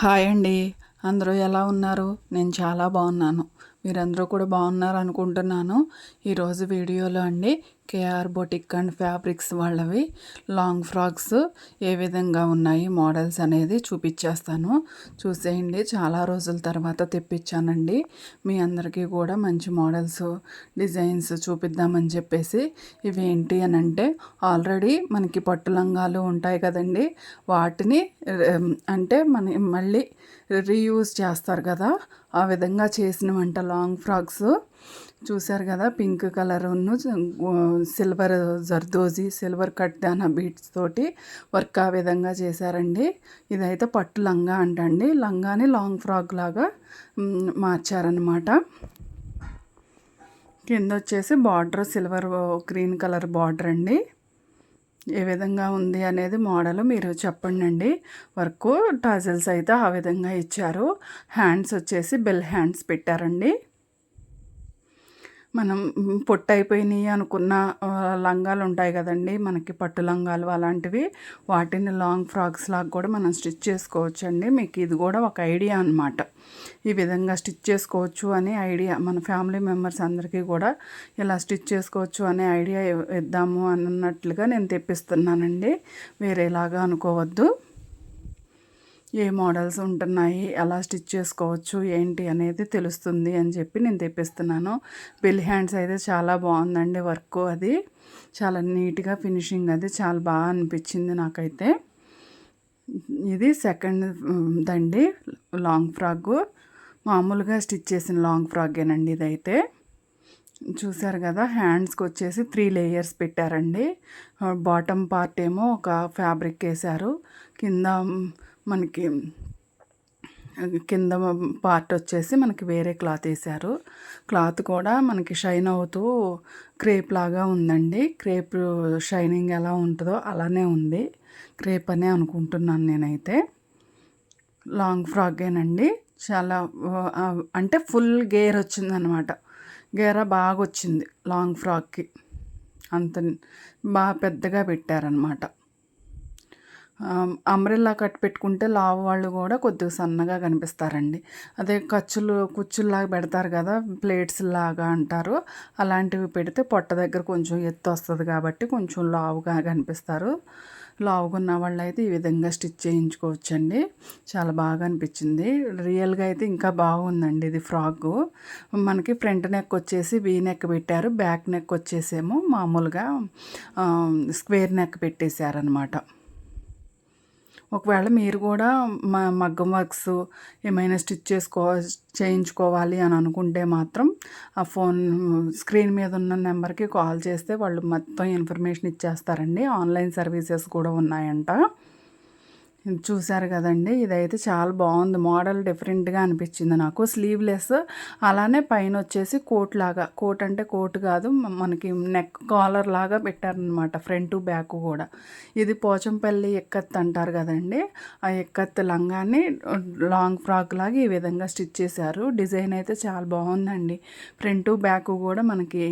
Hi అండి. అందరూ ఎలా ఉన్నారు? నేను చాలా బాగున్నాను. మీరందరూ కూడా బాగున్నారు అనుకుంటున్నాను. ఈరోజు వీడియోలో అండి కేఆర్ బొటిక్ అండ్ ఫ్యాబ్రిక్స్ వాళ్ళవి లాంగ్ ఫ్రాక్స్ ఏ విధంగా ఉన్నాయి మోడల్స్ అనేది చూపించేస్తాను. చూసేయండి. చాలా రోజుల తర్వాత తెప్పించానండి. మీ అందరికీ కూడా మంచి మోడల్స్ డిజైన్స్ చూపిద్దామని చెప్పేసి. ఇవేంటి అని అంటే ఆల్రెడీ మనకి పట్టు లంగాలు ఉంటాయి కదండి, వాటిని అంటే మళ్ళీ రీయూజ్ చేస్తారు కదా, ఆ విధంగా చేసినవంట లాంగ్ ఫ్రాక్స్. చూశారు కదా, పింక్ కలర్ను సిల్వర్ జర్దోజీ సిల్వర్ కట్ దానా బీట్స్ తోటి వర్క్ ఆ విధంగా చేశారండి. ఇదైతే పట్టు లంగా అంటండి. లంగాని లాంగ్ ఫ్రాక్ లాగా మార్చారనమాట. కింద వచ్చేసి border silver green colour border అండి. ఏ విధంగా ఉంది అనేది మోడల్ మీరు చెప్పండి. వర్క్ టజల్స్ అయితే ఆ విధంగా ఇచ్చారు. హ్యాండ్స్ వచ్చేసి బెల్ హ్యాండ్స్ పెట్టారండి. మనం పొట్టు అయిపోయినాయి అనుకున్న లంగాలు ఉంటాయి కదండి, మనకి పట్టు లంగాలు అలాంటివి, వాటిని లాంగ్ ఫ్రాక్స్ లాగా కూడా మనం స్టిచ్ చేసుకోవచ్చండి. మీకు ఇది కూడా ఒక ఐడియా అనమాట. ఈ విధంగా స్టిచ్ చేసుకోవచ్చు అనే ఐడియా, మన ఫ్యామిలీ మెంబర్స్ అందరికీ కూడా ఇలా స్టిచ్ చేసుకోవచ్చు అనే ఐడియా ఇద్దాము అన్నట్లుగా నేను తెప్పిస్తున్నానండి. వేరేలాగా అనుకోవద్దు. ఏ మోడల్స్ ఉంటున్నాయి, ఎలా స్టిచ్ చేసుకోవచ్చు ఏంటి అనేది తెలుస్తుంది అని చెప్పి నేను తెప్పిస్తున్నాను. బెల్ హ్యాండ్స్ అయితే చాలా బాగుందండి. వర్క్ అది చాలా నీట్గా ఫినిషింగ్ అది చాలా బాగా అనిపించింది నాకైతే. ఇది సెకండ్ దండి లాంగ్ ఫ్రాక్. మామూలుగా స్టిచ్ చేసిన లాంగ్ ఫ్రాకేనండి ఇదైతే. చూసారు కదా, హ్యాండ్స్కి వచ్చేసి 3 లేయర్స్ పెట్టారండి. బాటమ్ పార్ట్ ఏమో ఒక ఫ్యాబ్రిక్ వేశారు. కింద మనకి కింద పార్ట్ వచ్చేసి మనకి వేరే క్లాత్ వేశారు. క్లాత్ కూడా మనకి షైన్ అవుతూ క్రేప్ లాగా ఉందండి. క్రేప్ షైనింగ్ ఎలా ఉంటుందో అలానే ఉంది. క్రేప్ అనే అనుకుంటున్నాను నేనైతే. లాంగ్ ఫ్రాకేనండి. చాలా అంటే ఫుల్ గేర్ వచ్చిందనమాట. గేర బాగా వచ్చింది లాంగ్ ఫ్రాక్కి. అంత బాగా పెద్దగా పెట్టారనమాట. అంబ్రెల్లా కట్ పెట్టుకుంటే లావు వాళ్ళు కూడా కొద్దిగా సన్నగా కనిపిస్తారండి. అదే కుచ్చుల్లాగా పెడతారు కదా, ప్లేట్స్ లాగా అంటారు, అలాంటివి పెడితే పొట్ట దగ్గర కొంచెం ఎత్తు వస్తుంది కాబట్టి కొంచెం లావుగా కనిపిస్తారు. లావుగా ఉన్న వాళ్ళు అయితే ఈ విధంగా స్టిచ్ చేయించుకోవచ్చండి. చాలా బాగా అనిపించింది. రియల్గా అయితే ఇంకా బాగుందండి ఇది ఫ్రాక్. మనకి ఫ్రంట్ నెక్ వచ్చేసి వీ నెక్ పెట్టారు, బ్యాక్ నెక్ వచ్చేసేమో మామూలుగా స్క్వేర్ నెక్ పెట్టేశారనమాట. ఒకవేళ మీరు కూడా మగ్గం వర్క్స్ ఏమైనా స్టిచ్ చేయించుకోవాలి అని అనుకుంటే మాత్రం ఆ ఫోన్ స్క్రీన్ మీద ఉన్న నెంబర్కి కాల్ చేస్తే వాళ్ళు మొత్తం ఇన్ఫర్మేషన్ ఇచ్చేస్తారండి. ఆన్లైన్ సర్వీసెస్ కూడా ఉన్నాయంట. చూసారు కదండి, ఇదైతే చాలా బాగుంది. మోడల్ డిఫరెంట్గా అనిపించింది నాకు. స్లీవ్లెస్, అలానే పైన వచ్చేసి కోట్ లాగా, కోట్ అంటే కోట్ కాదు, మనకి నెక్ కాలర్ లాగా పెట్టారనమాట, ఫ్రంట్ బ్యాక్ కూడా. ఇది పోచంపల్లి ఎక్కత్ అంటారు కదండి, ఆ ఎక్కత్ లంగాన్ని లాంగ్ ఫ్రాక్ లాగా ఈ విధంగా స్టిచ్ చేశారు. డిజైన్ అయితే చాలా బాగుందండి. ఫ్రంట్ బ్యాక్ కూడా మనకి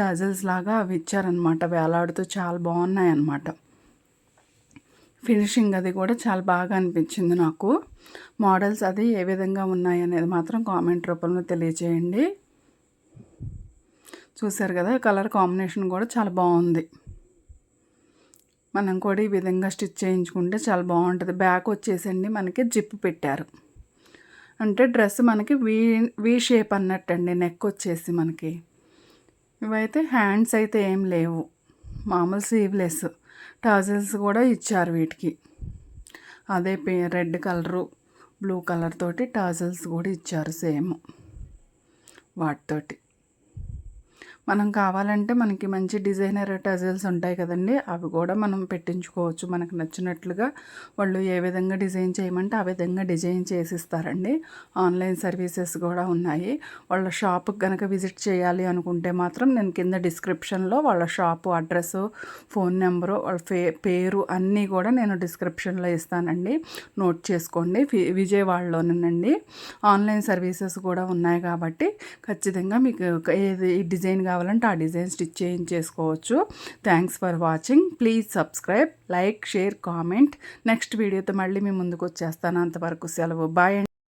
టజల్స్ లాగా అవి ఇచ్చారనమాట, వేలాడుతూ చాలా బాగున్నాయి అన్నమాట. ఫినిషింగ్ అది కూడా చాలా బాగా అనిపించింది నాకు. మోడల్స్ అది ఏ విధంగా ఉన్నాయి అనేది మాత్రం కామెంట్ రూపంలో తెలియజేయండి. చూసారు కదా, కలర్ కాంబినేషన్ కూడా చాలా బాగుంది. మనం కూడా ఈ విధంగా స్టిచ్ చేయించుకుంటే చాలా బాగుంటుంది. బ్యాక్ వచ్చేసండి మనకి జిప్ పెట్టారు, అంటే డ్రెస్ మనకి వీ షేప్ అన్నట్టండి. నెక్ వచ్చేసి మనకి ఇవైతే హ్యాండ్స్ అయితే ఏం లేవు, మామూలు స్లీవ్లెస్. టాజల్స్ కూడా ఇచ్చారు వీటికి. అదే రెడ్ కలరు బ్లూ కలర్ తోటి టాజల్స్ కూడా ఇచ్చారు సేమ్ వాటితోటి. మనం కావాలంటే మనకి మంచి డిజైనర్ టజల్స్ ఉంటాయి కదండి, అవి కూడా మనం పెట్టించుకోవచ్చు. మనకు నచ్చినట్లుగా వాళ్ళు ఏ విధంగా డిజైన్ చేయమంటే ఆ విధంగా డిజైన్ చేసిస్తారండి. ఆన్లైన్ సర్వీసెస్ కూడా ఉన్నాయి. వాళ్ళ షాప్కి కనుక విజిట్ చేయాలి అనుకుంటే మాత్రం నేను కింద డిస్క్రిప్షన్లో వాళ్ళ షాపు అడ్రస్సు, ఫోన్ నెంబరు, వాళ్ళ పేరు అన్నీ కూడా నేను డిస్క్రిప్షన్లో ఇస్తానండి, నోట్ చేసుకోండి. విజయవాడలోనేనండి. ఆన్లైన్ సర్వీసెస్ కూడా ఉన్నాయి కాబట్టి ఖచ్చితంగా మీకు ఏది డిజైన్ కావాలి కావాలంటే ఆ డిజైన్ స్టిచ్ చేయించేసుకోవచ్చు. Thanks for watching. Please subscribe, like, share, comment. Next వీడియోతో మళ్ళీ మీ ముందుకు వచ్చేస్తాను. అంతవరకు సెలవు. బాయ్.